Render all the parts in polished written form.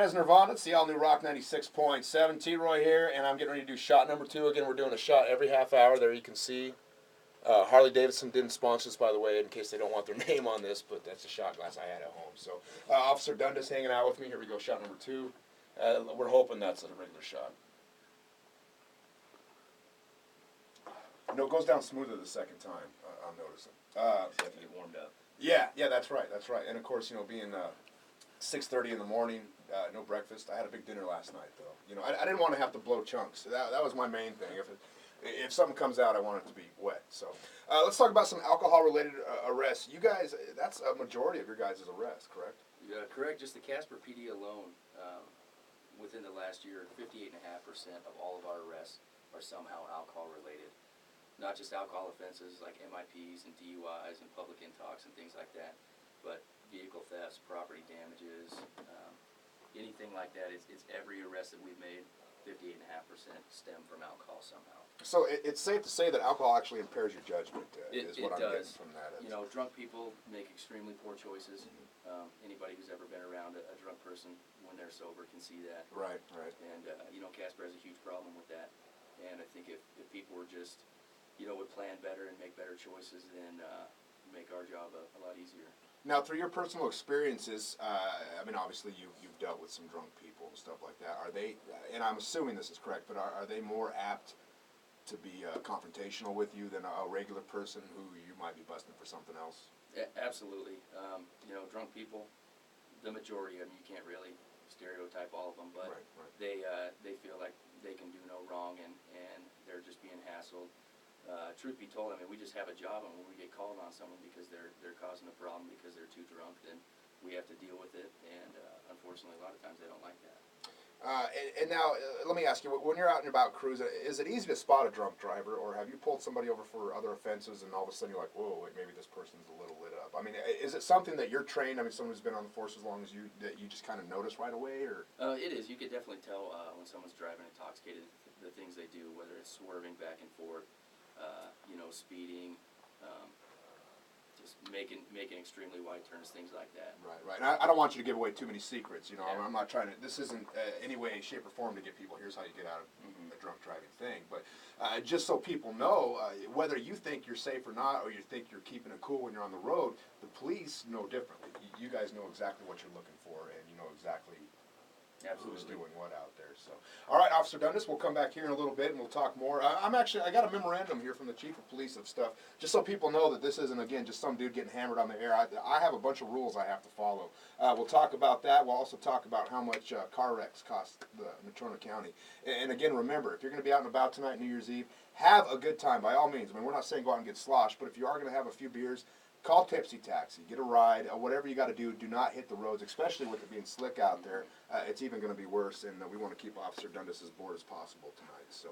that is Nirvana. It's the all new Rock 96.7. T-Roy here, and I'm getting ready to do shot number 2. Again, we're doing a shot every half hour. There you can see. Harley Davidson didn't sponsor us, by the way, in case they don't want their name on this, but that's a shot glass I had at home. So, Officer Dundas hanging out with me. Here we go, shot number 2. We're hoping that's a regular shot. No, it goes down smoother the second time, I'm noticing. You have to get warmed up. Yeah, that's right. And of course, being 6:30 in the morning, no breakfast. I had a big dinner last night, though. I didn't want to have to blow chunks. That was my main thing. If something comes out, I want it to be wet. So let's talk about some alcohol-related arrests. You guys, that's a majority of your guys' arrests, correct? Yeah, correct. Just the Casper PD alone, within the last year, 58.5% of all of our arrests are somehow alcohol-related. Not just alcohol offenses like MIPs and DUIs and public intox and things like that, but vehicle thefts, property damages, anything like that. It's every arrest that we've made, 58.5% stem from alcohol somehow. So it's safe to say that alcohol actually impairs your judgment, is what I'm getting from that. Drunk people make extremely poor choices. Anybody who's ever been around a drunk person when they're sober can see that. Right. And, Casper has a huge problem with that. And I think if people were just, would plan better and make better choices, then make our job a lot easier. Now, through your personal experiences, obviously you've dealt with some drunk people and stuff like that. Are they, and I'm assuming this is correct, but are they more apt to be confrontational with you than a regular person who you might be busting for something else? Absolutely. Drunk people, the majority of them, you can't really stereotype all of them, but right. They feel like they can do no wrong and they're just being hassled. Truth be told, we just have a job, and when we get called on someone because they're causing a problem because they're too drunk, then we have to deal with it, and unfortunately, a lot of times they don't like that. And now, let me ask you, when you're out and about cruising, is it easy to spot a drunk driver, or have you pulled somebody over for other offenses, and all of a sudden you're like, whoa, wait, maybe this person's a little lit up? Is it something that you're trained, someone who's been on the force as long as you, that you just kind of notice right away, or? It is. You could definitely tell when someone's driving intoxicated, the things they do, whether it's swerving back and forth, speeding, just making extremely wide turns, things like that. Right. And I don't want you to give away too many secrets. I'm not trying to. This isn't any way, shape, or form to get people. Here's how you get out of a drunk driving thing. But just so people know, whether you think you're safe or not, or you think you're keeping it cool when you're on the road, the police know differently. You guys know exactly what you're looking for, and you know exactly. Absolutely. Who's doing what out there. So, all right, Officer Dundas, we'll come back here in a little bit and we'll talk more. I got a memorandum here from the Chief of Police of stuff, just so people know that this isn't, again, just some dude getting hammered on the air. I have a bunch of rules I have to follow. We'll talk about that. We'll also talk about how much car wrecks cost the Natrona County. And again, remember, if you're going to be out and about tonight, New Year's Eve, have a good time by all means. We're not saying go out and get sloshed, but if you are going to have a few beers, call Tipsy Taxi, get a ride, whatever you got to do. Do not hit the roads, especially with it being slick out there. It's even going to be worse, and we want to keep Officer Dundas as bored as possible tonight. So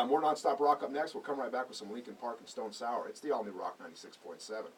more Nonstop Rock up next. We'll come right back with some Lincoln Park and Stone Sour. It's the all-new Rock 96.7.